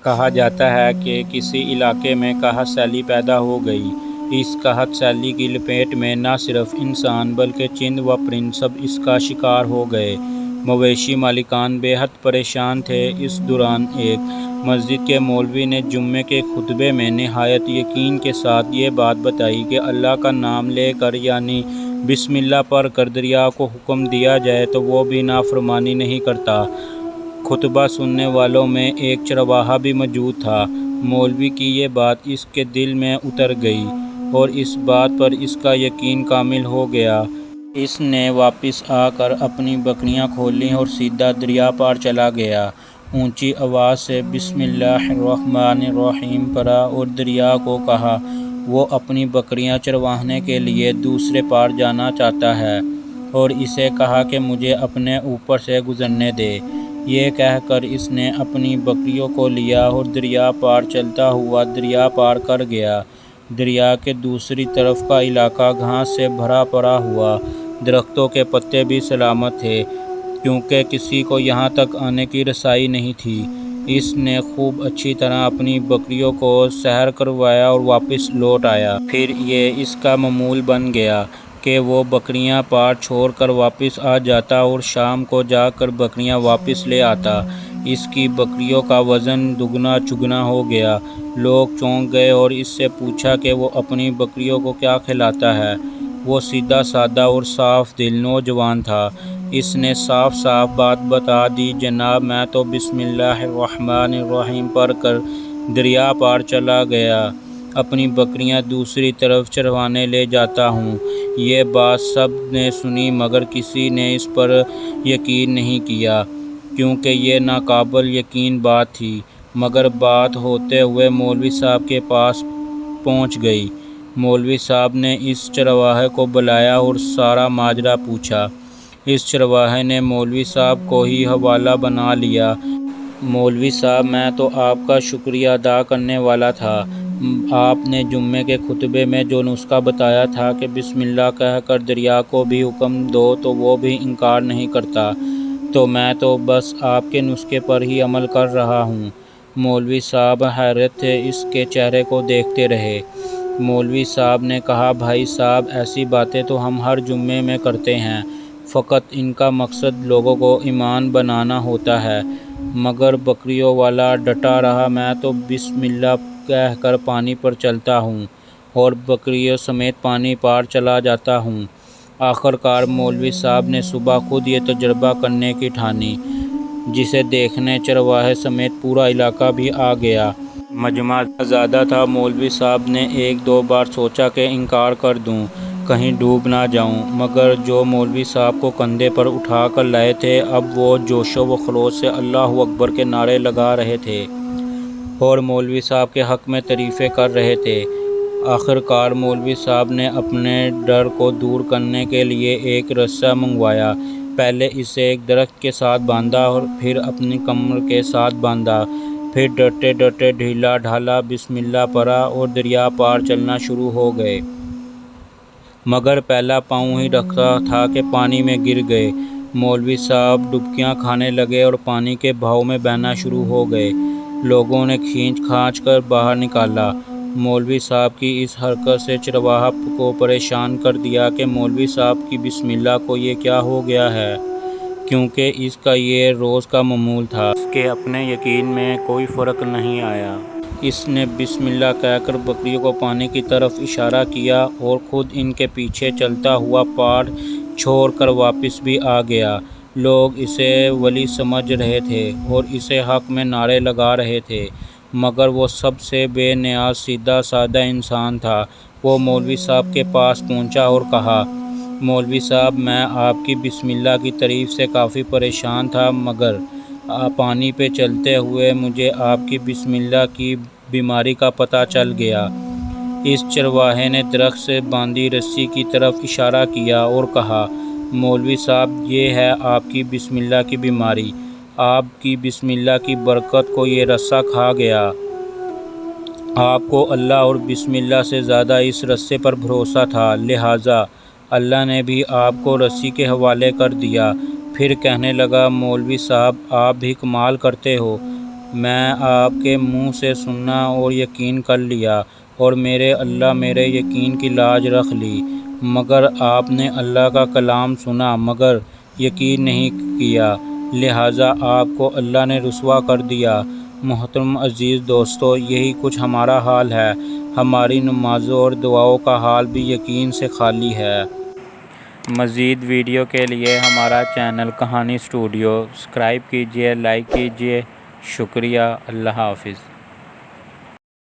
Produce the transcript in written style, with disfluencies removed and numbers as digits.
کہا جاتا ہے کہ کسی علاقے میں قحط سیلی پیدا ہو گئی۔ اس قحط سیلی کی لپیٹ میں نہ صرف انسان بلکہ چرند و پرند سب اس کا شکار ہو گئے۔ مویشی مالکان بے حد پریشان تھے۔ اس دوران ایک مسجد کے مولوی نے جمعے کے خطبے میں نہایت یقین کے ساتھ یہ بات بتائی کہ اللہ کا نام لے کر یعنی بسم اللہ پڑھ کر دریا کو حکم دیا جائے تو وہ بھی نافرمانی نہیں کرتا۔ خطبہ سننے والوں میں ایک چرواہا بھی موجود تھا۔ مولوی کی یہ بات اس کے دل میں اتر گئی اور اس بات پر اس کا یقین کامل ہو گیا۔ اس نے واپس آ کر اپنی بکریاں کھولیں اور سیدھا دریا پار چلا گیا۔ اونچی آواز سے بسم اللہ الرحمن الرحیم پڑھا اور دریا کو کہا وہ اپنی بکریاں چروانے کے لیے دوسرے پار جانا چاہتا ہے اور اسے کہا کہ مجھے اپنے اوپر سے گزرنے دے۔ یہ کہہ کر اس نے اپنی بکریوں کو لیا اور دریا پار چلتا ہوا دریا پار کر گیا۔ دریا کے دوسری طرف کا علاقہ گھاس سے بھرا پڑا ہوا، درختوں کے پتے بھی سلامت تھے کیونکہ کسی کو یہاں تک آنے کی رسائی نہیں تھی۔ اس نے خوب اچھی طرح اپنی بکریوں کو سحر کروایا اور واپس لوٹ آیا۔ پھر یہ اس کا معمول بن گیا کہ وہ بکریاں پار چھوڑ کر واپس آ جاتا اور شام کو جا کر بکریاں واپس لے آتا۔ اس کی بکریوں کا وزن دگنا چگنا ہو گیا۔ لوگ چونک گئے اور اس سے پوچھا کہ وہ اپنی بکریوں کو کیا کھلاتا ہے۔ وہ سیدھا سادہ اور صاف دل نوجوان تھا۔ اس نے صاف صاف بات بتا دی، جناب میں تو بسم اللہ الرحمن الرحیم پڑھ کر دریا پار چلا گیا اپنی بکریاں دوسری طرف چروانے لے جاتا ہوں۔ یہ بات سب نے سنی مگر کسی نے اس پر یقین نہیں کیا کیونکہ یہ ناقابل یقین بات تھی، مگر بات ہوتے ہوئے مولوی صاحب کے پاس پہنچ گئی۔ مولوی صاحب نے اس چرواہے کو بلایا اور سارا ماجرا پوچھا۔ اس چرواہے نے مولوی صاحب کو ہی حوالہ بنا لیا۔ مولوی صاحب میں تو آپ کا شکریہ ادا کرنے والا تھا۔ آپ نے جمعے کے خطبے میں جو نسخہ بتایا تھا کہ بسم اللہ کہہ کر دریا کو بھی حکم دو تو وہ بھی انکار نہیں کرتا، تو میں تو بس آپ کے نسخے پر ہی عمل کر رہا ہوں۔ مولوی صاحب حیرت سے اس کے چہرے کو دیکھتے رہے۔ مولوی صاحب نے کہا بھائی صاحب ایسی باتیں تو ہم ہر جمعے میں کرتے ہیں، فقط ان کا مقصد لوگوں کو ایمان بنانا ہوتا ہے۔ مگر بکریوں والا ڈٹا رہا، میں تو بسم اللہ کہہ کر پانی پر چلتا ہوں اور بکریوں سمیت پانی پار چلا جاتا ہوں۔ آخر کار مولوی صاحب نے صبح خود یہ تجربہ کرنے کی ٹھانی، جسے دیکھنے چرواہے سمیت پورا علاقہ بھی آ گیا۔ مجمع زیادہ تھا۔ مولوی صاحب نے ایک دو بار سوچا کہ انکار کر دوں، کہیں ڈوب نہ جاؤں، مگر جو مولوی صاحب کو کندھے پر اٹھا کر لائے تھے اب وہ جوش و خروش سے اللہ اکبر کے نعرے لگا رہے تھے اور مولوی صاحب کے حق میں تعریفیں کر رہے تھے۔ آخر کار مولوی صاحب نے اپنے ڈر کو دور کرنے کے لیے ایک رسہ منگوایا۔ پہلے اسے ایک درخت کے ساتھ باندھا اور پھر اپنی کمر کے ساتھ باندھا، پھر ڈرتے ڈرتے ڈھیلا ڈھالا بسم اللہ پڑھا اور دریا پار چلنا شروع ہو گئے۔ مگر پہلا پاؤں ہی رکھا تھا کہ پانی میں گر گئے۔ مولوی صاحب ڈبکیاں کھانے لگے اور پانی کے بہاؤ میں بہنا شروع ہو گئے۔ لوگوں نے کھینچ کھانچ کر باہر نکالا۔ مولوی صاحب کی اس حرکت سے چرواہا کو پریشان کر دیا کہ مولوی صاحب کی بسم اللہ کو یہ کیا ہو گیا ہے، کیونکہ اس کا یہ روز کا معمول تھا۔ اس کے اپنے یقین میں کوئی فرق نہیں آیا۔ اس نے بسم اللہ کہہ کر بکریوں کو پانی کی طرف اشارہ کیا اور خود ان کے پیچھے چلتا ہوا پار چھوڑ کر واپس بھی آ گیا۔ لوگ اسے ولی سمجھ رہے تھے اور اسے حق میں نعرے لگا رہے تھے، مگر وہ سب سے بے نیاز سیدھا سادہ انسان تھا۔ وہ مولوی صاحب کے پاس پہنچا اور کہا مولوی صاحب میں آپ کی بسم اللہ کی تعریف سے کافی پریشان تھا، مگر پانی پہ چلتے ہوئے مجھے آپ کی بسم اللہ کی بیماری کا پتہ چل گیا۔ اس چرواہے نے درخت سے باندھی رسی کی طرف اشارہ کیا اور کہا مولوی صاحب یہ ہے آپ کی بسم اللہ کی بیماری، آپ کی بسم اللہ کی برکت کو یہ رسہ کھا گیا۔ آپ کو اللہ اور بسم اللہ سے زیادہ اس رسے پر بھروسہ تھا، لہٰذا اللہ نے بھی آپ کو رسی کے حوالے کر دیا۔ پھر کہنے لگا مولوی صاحب آپ بھی کمال کرتے ہو، میں آپ کے منہ سے سننا اور یقین کر لیا، اور میرے اللہ میرے یقین کی لاج رکھ لی، مگر آپ نے اللہ کا کلام سنا مگر یقین نہیں کیا، لہٰذا آپ کو اللہ نے رسوا کر دیا۔ محترم عزیز دوستو، یہی کچھ ہمارا حال ہے۔ ہماری نمازوں اور دعاؤں کا حال بھی یقین سے خالی ہے۔ مزید ویڈیو کے لیے ہمارا چینل کہانی اسٹوڈیو سبسکرائب کیجیے، لائک کیجیے۔ شکریہ۔ اللہ حافظ۔